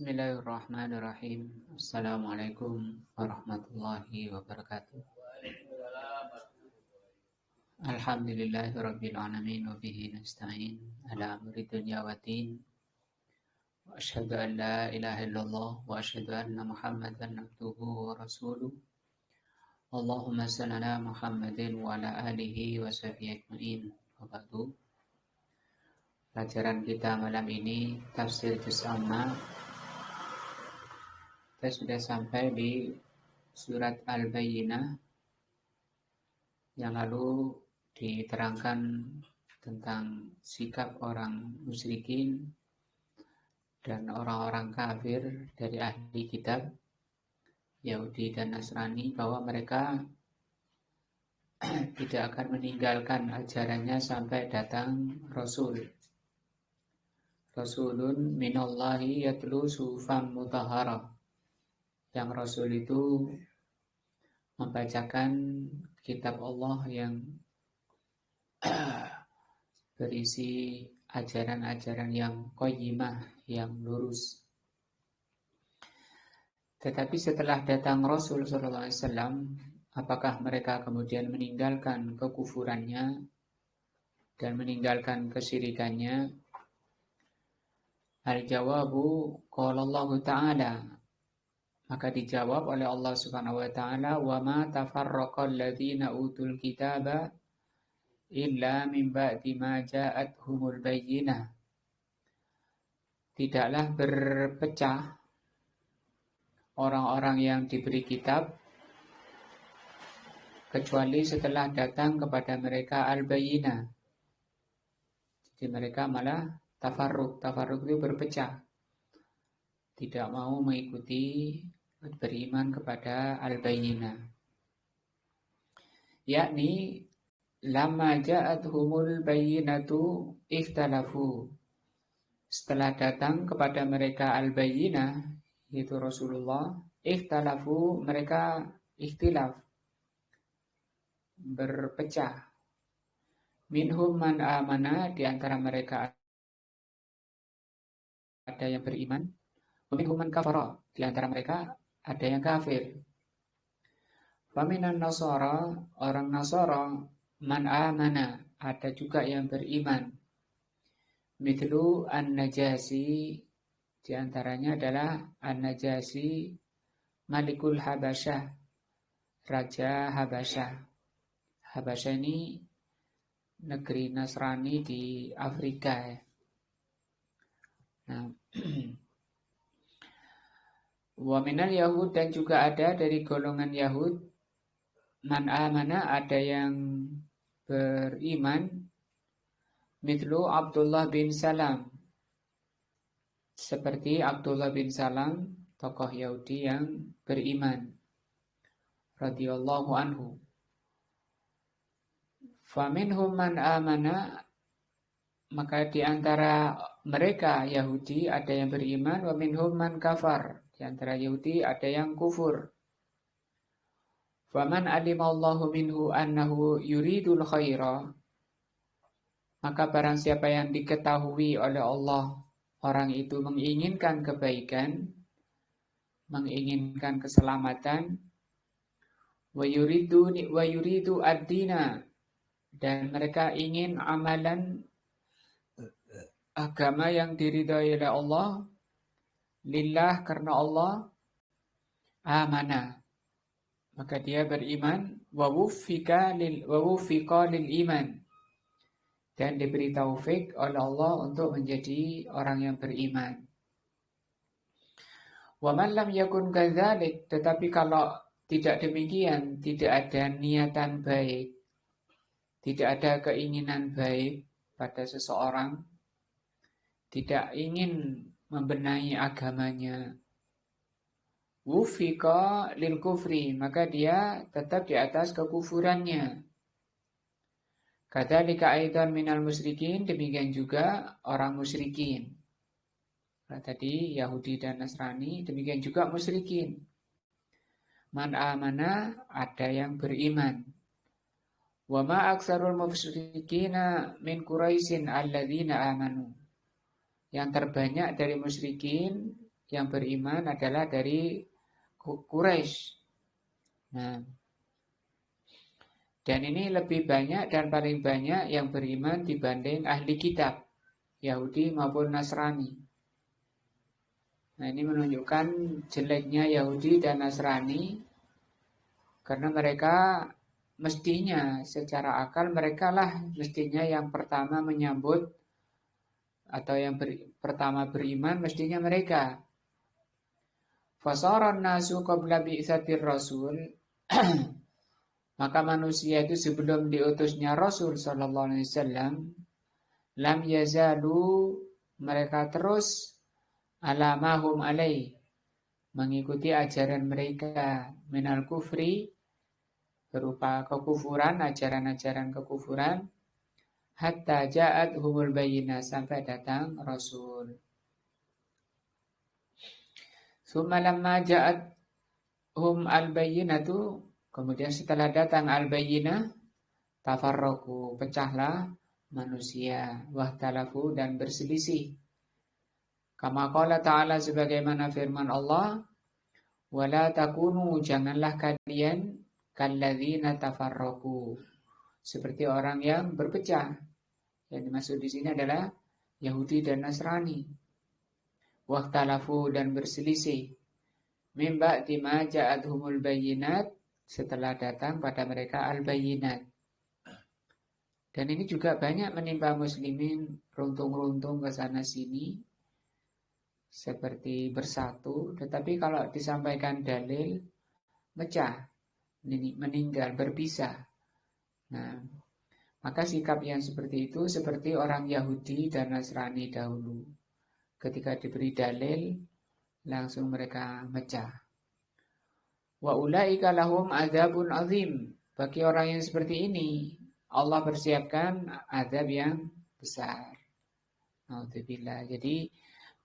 Bismillahirrahmanirrahim. Assalamualaikum warahmatullahi wabarakatuh. Alhamdulillahirabbil alamin wa bihi nasta'in ala amri dunya waddin. Wa asyhadu an la ilaha illallah wa asyhadu anna Muhammadan abduhu wa rasuluh. Allahumma shalli ala Muhammadin wa ala alihi wa sahbihi ajmain. Wa ba'du. Pelajaran kita malam ini tafsir juz amma. Kita sudah sampai di surat Al-Bayyinah yang lalu diterangkan tentang sikap orang musyrikin dan orang-orang kafir dari ahli kitab Yahudi dan Nasrani, bahwa mereka tidak akan meninggalkan ajarannya sampai datang Rasul. Rasulun minallahi yatlu suhufan mutahharah. Yang Rasul itu membacakan kitab Allah yang berisi ajaran-ajaran yang qayyimah, yang lurus. Tetapi setelah datang Rasul SAW, apakah mereka kemudian meninggalkan kekufurannya dan meninggalkan kesyirikannya? Al-jawabu qala Allah Ta'ala. Maka dijawab oleh Allah Subhanahu wa taala, "Wa ma tafarraqal ladzina utul kitaba illa min ba'di ma ja'atuhumul bayyinah." Tidaklah berpecah orang-orang yang diberi kitab kecuali setelah datang kepada mereka al-bayyinah. Jadi mereka malah tafarruq. Tafarruq itu berpecah. Tidak mau mengikuti, beriman kepada al-bayyinah, yakni lamma ja'atuhumul bayyinatu ikhtalafu. Setelah datang kepada mereka al-bayyinah, yaitu Rasulullah, ikhtalafu, mereka ikhtilaf, berpecah. Minhum man amana, di antara mereka ada yang beriman. Minhum man kafara, di antara mereka ada yang kafir. Faminan nasara, orang Nasara, man amana, ada juga yang beriman. Mithlu an-Najasi, di antaranya adalah an-Najasi Malikul Habasyah, Raja Habasyah. Habasyah ini negeri Nasrani di Afrika. Nah, wa minal Yahud, dan juga ada dari golongan Yahud, man amana, ada yang beriman. Mithlu Abdullah bin Salam, seperti Abdullah bin Salam, tokoh Yahudi yang beriman, radhiyallahu anhu. Faminhum man amana, maka di antara mereka Yahudi ada yang beriman. Wa minhum man kafar, di antara Yahudi ada yang kufur. Faman alimallahu minhu annahu yuridul khaira, maka barang siapa yang diketahui oleh Allah orang itu menginginkan kebaikan, menginginkan keselamatan, wa yuridu ad-dina, dan mereka ingin amalan agama yang diridhai oleh Allah, lillah, karena Allah, amanah, maka dia beriman, wa wuffiqa lil iman, dan diberi taufik oleh Allah untuk menjadi orang yang beriman. Wa man lam yakun kadzalik, tetapi kalau tidak demikian, tidak ada niatan baik, tidak ada keinginan baik pada seseorang, tidak ingin membenahi agamanya, wufiqa lil kufri, maka dia tetap di atas kekufurannya. Kadzalika aidan minal musyrikin, demikian juga orang musyrikin. Nah, tadi Yahudi dan Nasrani, demikian juga musyrikin. Man amana, ada yang beriman. Wa ma aksarul musyrikina min Quraisyin alladzina amanu. Yang terbanyak dari musyrikin yang beriman adalah dari Quraisy. Nah, dan ini lebih banyak dan paling banyak yang beriman dibanding ahli kitab, Yahudi maupun Nasrani. Nah, ini menunjukkan jeleknya Yahudi dan Nasrani, karena mereka mestinya secara akal mereka lah mestinya yang pertama menyambut atau yang pertama beriman mestinya mereka. Fasaran nasu qabla bi'tsatir rasul. Maka manusia itu sebelum diutusnya Rasul sallallahu alaihi wasallam, lam yazalu, mereka terus alamahum alaih, mengikuti ajaran mereka minal kufri, berupa kekufuran, ajaran-ajaran kekufuran, hatta ja'at humul bayyinah, sampai datang Rasul. Summa lamma ja'at hum al-bayyinatu, kemudian setelah datang al-bayyinah, tafarraqu, pecahlah manusia, wahtalafu, dan berselisih. Kama qala ta'ala, sebagaimana firman Allah, wala takunu, janganlah kalian kalladzina tafarraqu, seperti orang yang berpecah. Yang dimaksud di sini adalah Yahudi dan Nasrani. Wahtalafu, dan berselisih. Min ba'di ma ja'atuhumul bayyinat, setelah datang pada mereka al-bayyinat. Dan ini juga banyak menimpa muslimin, runtung-runtung ke sana sini, seperti bersatu, tetapi kalau disampaikan dalil, mecah, meninggal, berpisah. Nah, maka sikap yang seperti itu seperti orang Yahudi dan Nasrani dahulu. Ketika diberi dalil, langsung mereka mecah. Wa ulaika lahum adzabun azim. Bagi orang yang seperti ini, Allah persiapkan azab yang besar. Naudzubillah. Jadi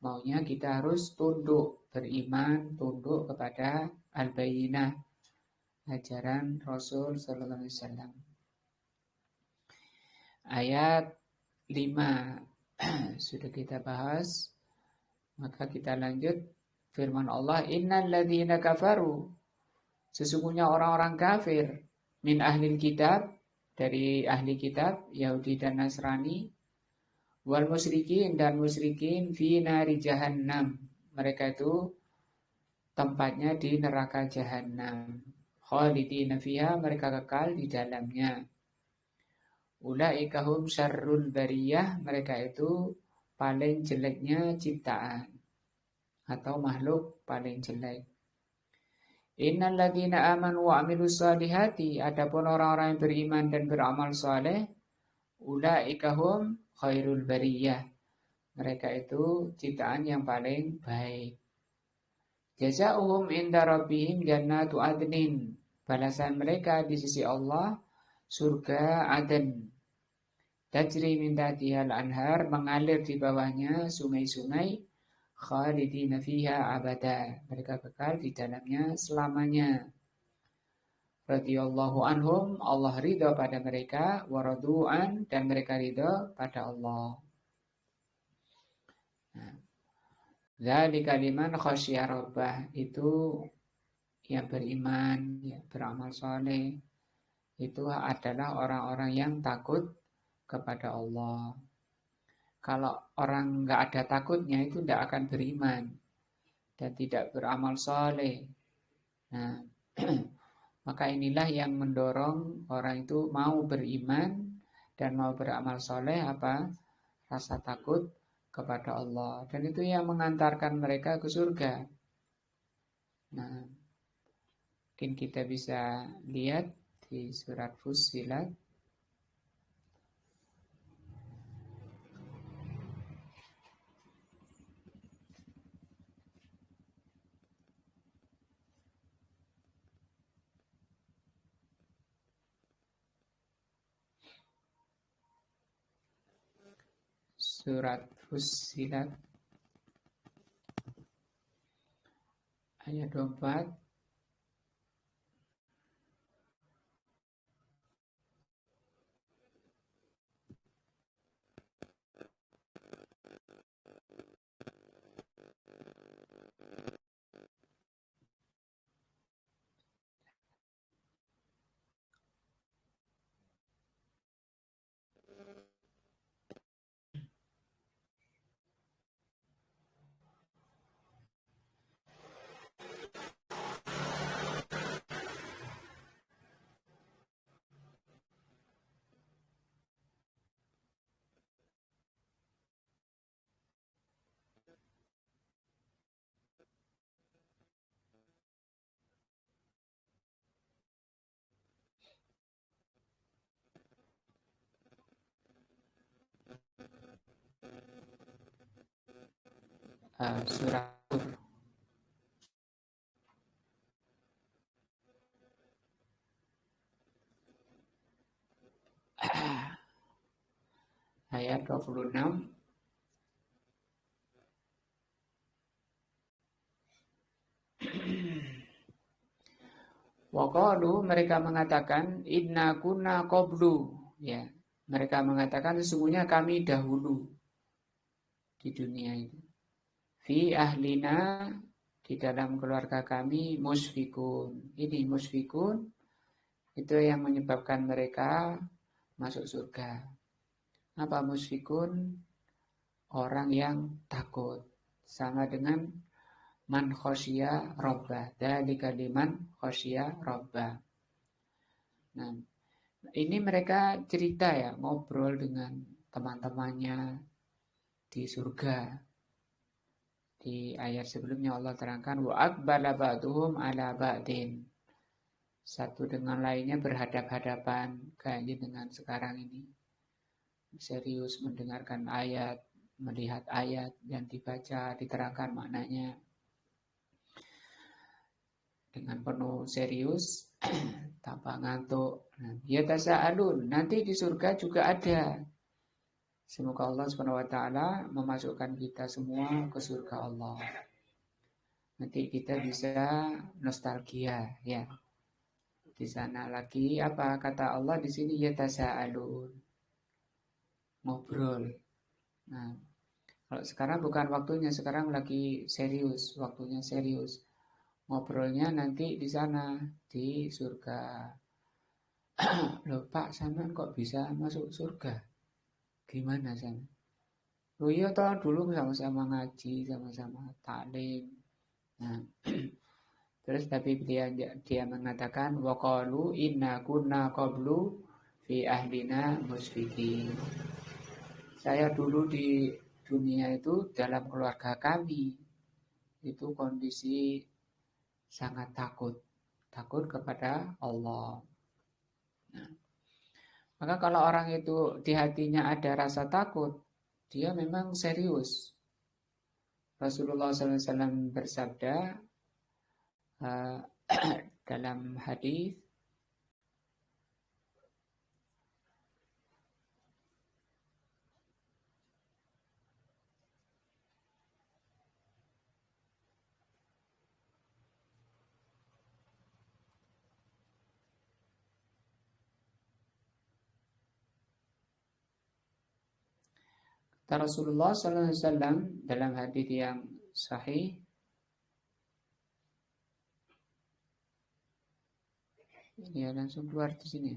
maunya kita harus tunduk, beriman, tunduk kepada al-bayyinah, ajaran Rasul sallallahu alaihi wasallam. Ayat 5 sudah kita bahas. Maka kita lanjut firman Allah, innal ladzina kafaru, sesungguhnya orang-orang kafir, min ahlil kitab, dari ahli kitab Yahudi dan Nasrani, wal musyrikin, dan musyrikin, fi nari jahannam, mereka itu tempatnya di neraka jahannam, khalidina fiha, mereka kekal di dalamnya. Ulaika hum syarrul bariyah, mereka itu paling jeleknya ciptaan atau makhluk paling jelek. Innal ladzina amanu wa amilus solihati, adapun orang-orang yang beriman dan beramal saleh, ulaika hum khairul bariyah, mereka itu ciptaan yang paling baik. Jazaohum inda rabbihim jannatu adnin, balasan mereka di sisi Allah surga Aden. Tajri min tahtihal anhar, mengalir di bawahnya sungai-sungai, khalidina fiha abada, mereka kekal di dalamnya selamanya. Radhiyallahu anhum, Allah ridha pada mereka, waradu'an, dan mereka ridha pada Allah. Dzalika liman khasyya rabbah, itu yang beriman, yang beramal saleh, itu adalah orang-orang yang takut kepada Allah. Kalau orang nggak ada takutnya, itu tidak akan beriman dan tidak beramal saleh. Nah, maka inilah yang mendorong orang itu mau beriman dan mau beramal saleh, apa? Rasa takut kepada Allah. Dan itu yang mengantarkan mereka ke surga. Nah, mungkin kita bisa lihat di surat Fussilat. Surat Fussilat ayat 24. Surah Tur. Ayat 26. Waqalu, mereka mengatakan, inna kunna qablu, ya. Mereka mengatakan sesungguhnya kami dahulu di dunia itu. Fi ahlina, di dalam keluarga kami, musfikun. Ini musfikun itu yang menyebabkan mereka masuk surga. Apa musfikun? Orang yang takut. Sama dengan man khosya robbah. Dzalika liman khosya robbah. Nah, ini mereka cerita ya, ngobrol dengan teman-temannya di surga. Di ayat sebelumnya Allah terangkan wa aqbala ba'duhum ala ba'din. Satu dengan lainnya berhadap-hadapan kayaknya dengan sekarang ini. Serius mendengarkan ayat, melihat ayat yang dibaca, diterangkan maknanya dengan penuh serius, tanpa ngantuk. Nah, ya tasa'alun, nanti di surga juga ada. Semoga Allah SWT memasukkan kita semua ke surga Allah. Nanti kita bisa nostalgia, ya. Di sana lagi apa kata Allah di sini ya tasa'alun, ngobrol. Nah, kalau sekarang bukan waktunya, sekarang lagi serius, waktunya serius. Ngobrolnya nanti di sana, di surga. Loh Pak, sampean kok bisa masuk surga? Gimana sana? Loh iya toh dulu sama-sama ngaji, sama-sama taklim. Nah, terus tapi dia mengatakan waqalu inna kunna qablu fi ahlina musfikin. Saya dulu di dunia itu dalam keluarga kami itu kondisi sangat takut kepada Allah. Nah, maka kalau orang itu di hatinya ada rasa takut, dia memang serius. Rasulullah SAW bersabda uh, dalam hadis, Rasulullah SAW dalam hadis yang sahih, ini ya langsung keluar di sini.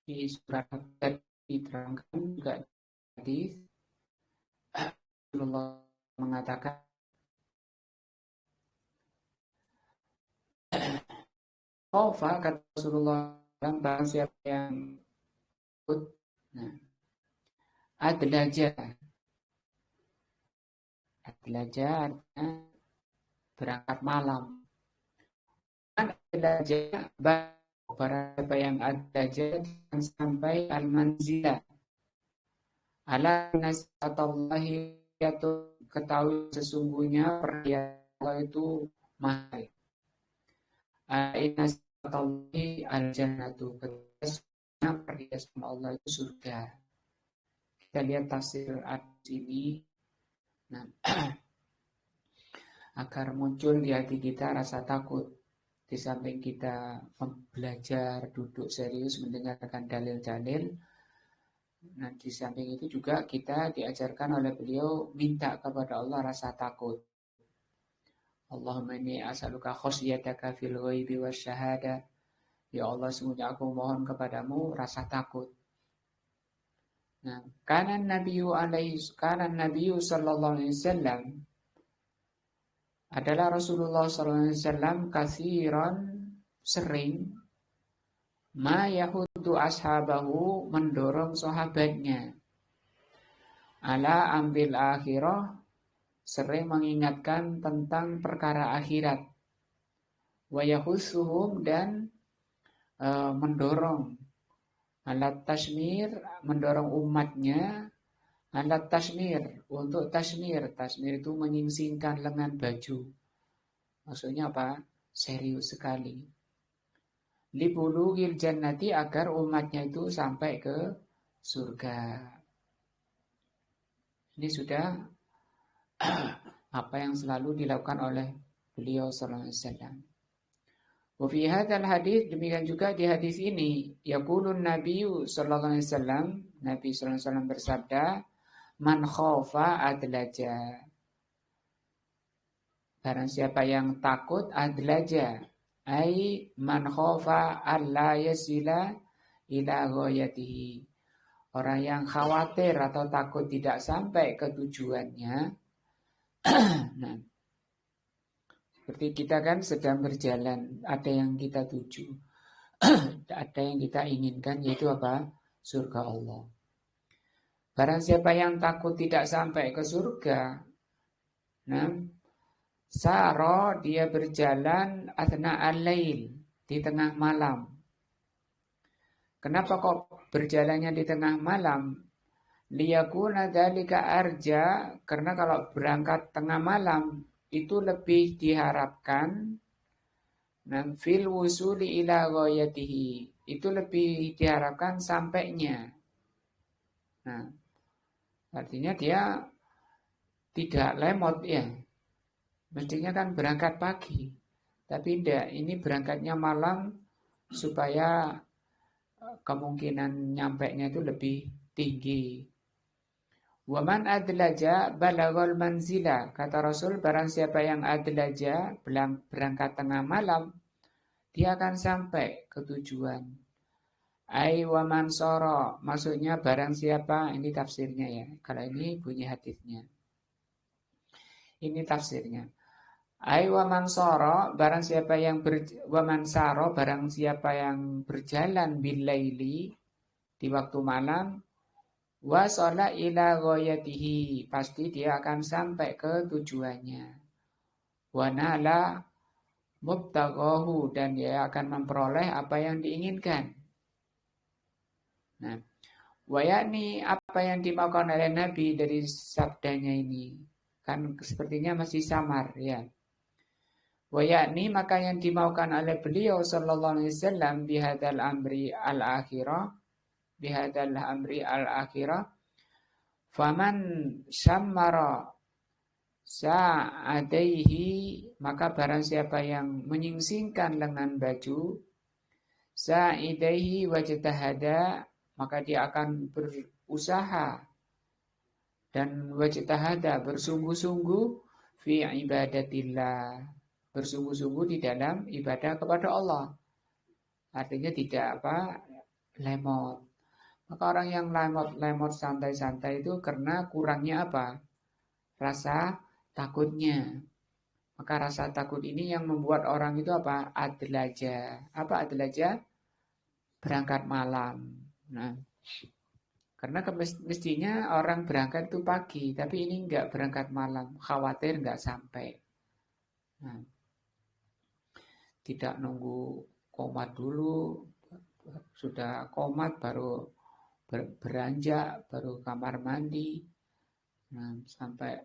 Di surat diterangkan juga hadis Rasulullah mengatakan Khofa kata Rasulullah barang siapa yang ikut, nah, adlaja artinya berangkat malam. Adlaja barang siapa yang adlaja sampai al-manzilah, Ala nasatallahi, atau ketahui sesungguhnya perhatian Allah itu mahal. Ala nasatallahi al-jannatu, sesungguhnya perhiasan Allah itu surga. Kita lihat tafsir ayat ini. Nah, agar muncul di hati kita rasa takut. Di samping kita belajar, duduk serius, mendengarkan dalil-dalil. Nah, di samping itu juga kita diajarkan oleh beliau minta kepada Allah rasa takut. Allahumma inni as'aluka khosyataka fil ghaibi wasyahada. Ya Allah, sungguhnya aku mohon kepadamu rasa takut. Nah, kanan Nabiyu sallallahu alaihi wasallam adalah Rasulullah sallallahu alaihi wasallam kathiran, sering ma yahudu ashabahu, mendorong sahabatnya ala ambil akhirah, sering mengingatkan tentang perkara akhirat, wa yahussuhum, dan mendorong alat tasmir, mendorong umatnya alat tasmir, untuk tasmir. Tasmir itu menyingsingkan lengan baju. Maksudnya apa? Serius sekali. Libulughil jannati, agar umatnya itu sampai ke surga. Ini sudah apa yang selalu dilakukan oleh beliau sallallahu alaihi wasallam. Wa fi hadzal hadis, demikian juga di hadis ini, yaqulun nabiyyu sallallahu alaihi wasallam, Nabi sallallahu alaihi wasallam bersabda, man khofa adlaja. Barang siapa yang takut, adlaja, ai man khofa alla yasila ila ghayatihi. Orang yang khawatir atau takut tidak sampai ke tujuannya. Nah, seperti kita kan sedang berjalan, ada yang kita tuju, ada yang kita inginkan, yaitu apa? Surga Allah. Barang siapa yang takut tidak sampai ke surga, nah, saro, dia berjalan athna al-lail, di tengah malam. Kenapa kok berjalannya di tengah malam? Liyakuna dzalika arja, karena kalau berangkat tengah malam itu lebih diharapkan fil wusuli ila ghayatihi, itu lebih diharapkan sampainya. Nah, artinya dia tidak lemot ya. Mestinya kan berangkat pagi, tapi tidak, ini berangkatnya malam supaya kemungkinan nyampainya itu lebih tinggi. Waman adlaja balaghal manzila, kata Rasul, barang siapa yang adlaja, berangkat tengah malam, dia akan sampai ke tujuan. Ai waman soro, maksudnya barang siapa, ini tafsirnya ya. Kalau ini bunyi hadisnya. Ini tafsirnya. Ai waman soro, barang siapa yang waman saro, barang siapa yang berjalan bilaili, di waktu malam, wasala ila ghayatihi, pasti dia akan sampai ke tujuannya. Wanala mubtaghahu, dan dia akan memperoleh apa yang diinginkan. Nah, wayakni, apa yang dimaukan oleh Nabi dari sabdanya ini, kan sepertinya masih samar ya. Wayakni, maka yang dimaukan oleh beliau sallallahu alaihi wasallam bihadzal amri al-akhirah, bihadzal amri al-akhirah, faman syammara sa'adaihi, maka barang siapa yang menyingsingkan lengan baju, sa'idaihi wajtahada, maka dia akan berusaha dan wajtahada, bersungguh-sungguh fi ibadatillah, bersungguh-sungguh di dalam ibadah kepada Allah. Artinya tidak lemot. Maka orang yang lemot santai-santai itu karena kurangnya apa? Rasa takutnya. Maka rasa takut ini yang membuat orang itu apa? Adlaja. Apa adlaja? Berangkat malam. Nah, karena mestinya orang berangkat itu pagi, tapi ini enggak, berangkat malam, khawatir enggak sampai. Nah, tidak nunggu komat dulu, sudah komat baru beranjak, baru kamar mandi, nah, sampai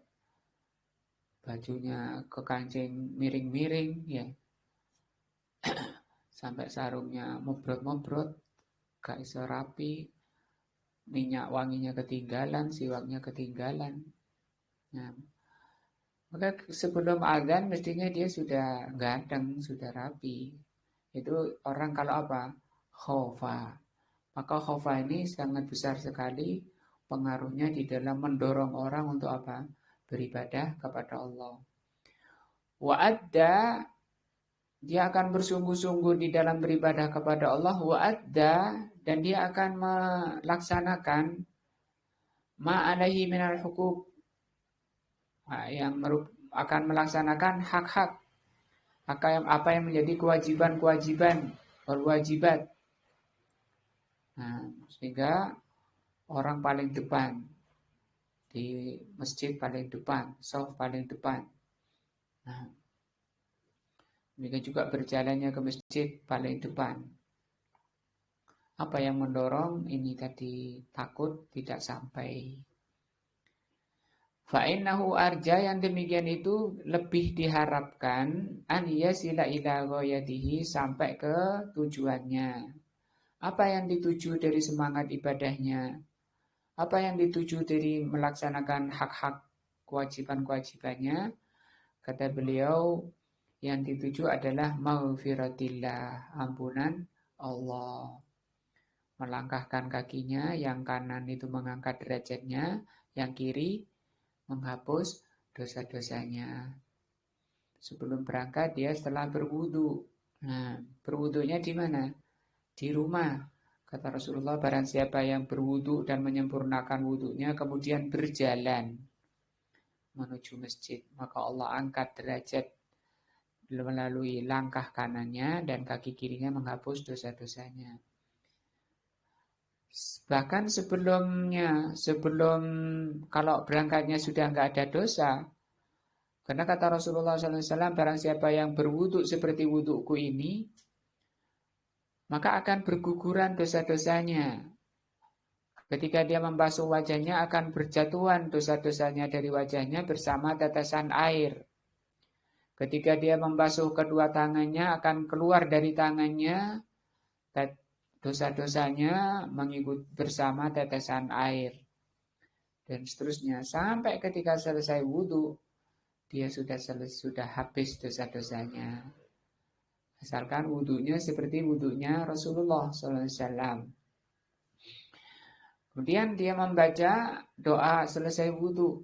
bajunya kekancing miring-miring, ya, sampai sarungnya mobrot-mobrot, gak iso rapi, minyak wanginya ketinggalan, siwaknya ketinggalan. Nah, maka sebelum azan mestinya dia sudah ganteng, sudah rapi. Itu orang kalau apa? Khofa. Maka khofa ini sangat besar sekali pengaruhnya di dalam mendorong orang untuk apa? Beribadah kepada Allah. Wa'adda, dia akan bersungguh-sungguh di dalam beribadah kepada Allah. Wa'adda, dan dia akan melaksanakan ma'alaihi minal hukuk, yang akan melaksanakan hak-hak, apa yang menjadi kewajiban-kewajiban, berwajibat. Nah, sehingga orang paling depan di masjid, paling depan, shaf paling depan. Nah, demikian juga berjalannya ke masjid paling depan. Apa yang mendorong ini tadi? Takut tidak sampai. Fa'innahu arja, yang demikian itu lebih diharapkan an yasila ila ghayatihi, sampai ke tujuannya. Apa yang dituju dari semangat ibadahnya? Apa yang dituju dari melaksanakan hak-hak kewajiban-kewajibannya? Kata beliau, yang dituju adalah maghfiratillah, ampunan Allah. Melangkahkan kakinya, yang kanan itu mengangkat derajatnya, yang kiri menghapus dosa-dosanya. Sebelum berangkat dia setelah berwudu. Nah, berwudunya di mana? Di rumah. Kata Rasulullah, barang siapa yang berwudu dan menyempurnakan wudunya kemudian berjalan menuju masjid, maka Allah angkat derajat melalui langkah kanannya dan kaki kirinya menghapus dosa-dosanya. Bahkan sebelum kalau berangkatnya sudah nggak ada dosa, karena kata Rasulullah SAW, barang siapa yang berwudu seperti wuduku ini, maka akan berguguran dosa-dosanya. Ketika dia membasuh wajahnya, akan berjatuhan dosa-dosanya dari wajahnya bersama tetesan air. Ketika dia membasuh kedua tangannya, akan keluar dari tangannya dosa-dosanya mengikut bersama tetesan air. Dan seterusnya, sampai ketika selesai wudu, dia sudah habis dosa-dosanya. Asalkan wudunya seperti wudunya Rasulullah SAW. Kemudian dia membaca doa selesai wudu.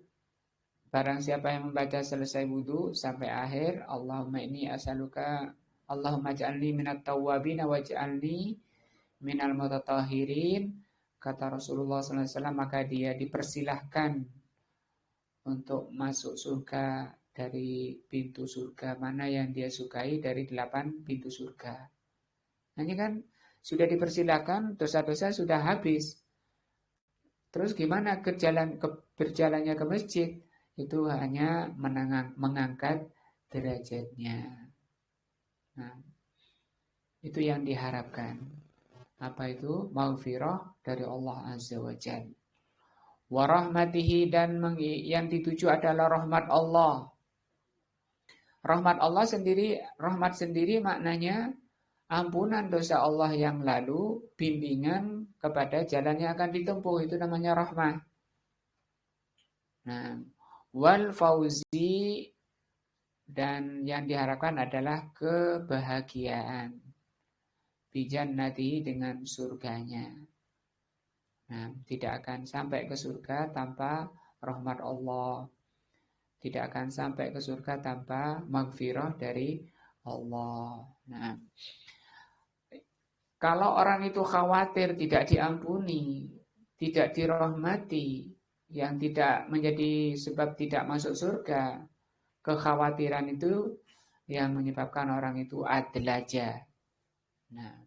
Barang siapa yang membaca selesai wudu sampai akhir, Allahumma inni as'aluka, Allahumma ja'alni minat tawwabin waj'alni minal mutatahhirin, kata Rasulullah SAW, maka dia dipersilahkan untuk masuk surga dari pintu surga mana yang dia sukai dari 8 pintu surga. Hanya kan sudah dipersilahkan, dosa-dosa sudah habis. Terus gimana berjalannya ke masjid? Itu hanya mengangkat derajatnya. Nah, itu yang diharapkan. Apa itu? Maghfirah dari Allah Azza wa Jalla. Wa rahmatihi, dan yang dituju adalah rahmat Allah. Rahmat Allah sendiri, rahmat sendiri maknanya ampunan dosa Allah yang lalu, bimbingan kepada jalan yang akan ditempuh, itu namanya rahmat. Nah, wal fauzi, dan yang diharapkan adalah kebahagiaan, bijannati, dengan surganya. Nah, tidak akan sampai ke surga tanpa rahmat Allah. Tidak akan sampai ke surga tanpa maghfirah dari Allah. Nah, kalau orang itu khawatir tidak diampuni, tidak dirahmati, yang tidak menjadi sebab tidak masuk surga, kekhawatiran itu yang menyebabkan orang itu adlaja. Nah,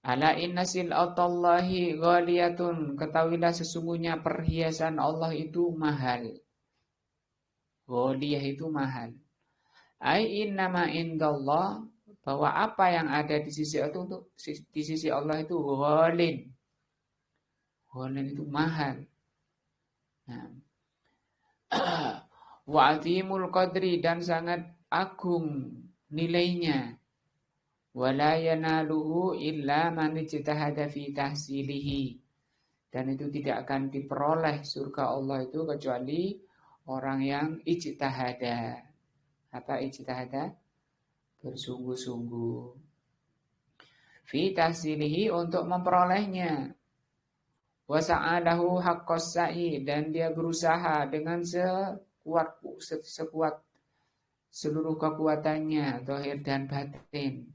ala inna sil'atallahi ghaliyatun, ketahuilah sesungguhnya perhiasan Allah itu mahal. Ghaliyah itu mahal. Ai innama indallah, bahwa apa yang ada di sisi Allah di sisi Allah itu ghalin. Ghalin itu mahal. Nah, wa azimul qadri dan sangat agung nilainya. Wala yanaluhu illa man ijtahada fi tahsilihi. Dan itu tidak akan diperoleh surga Allah itu kecuali orang yang ijtahada. Apa ijtihada? Bersungguh-sungguh. Fi tahsilihi untuk memperolehnya. Wa sa'alahu haqqas sa'i dan dia berusaha dengan sekuat seluruh kekuatannya, zahir dan batin,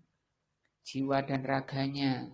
jiwa dan raganya.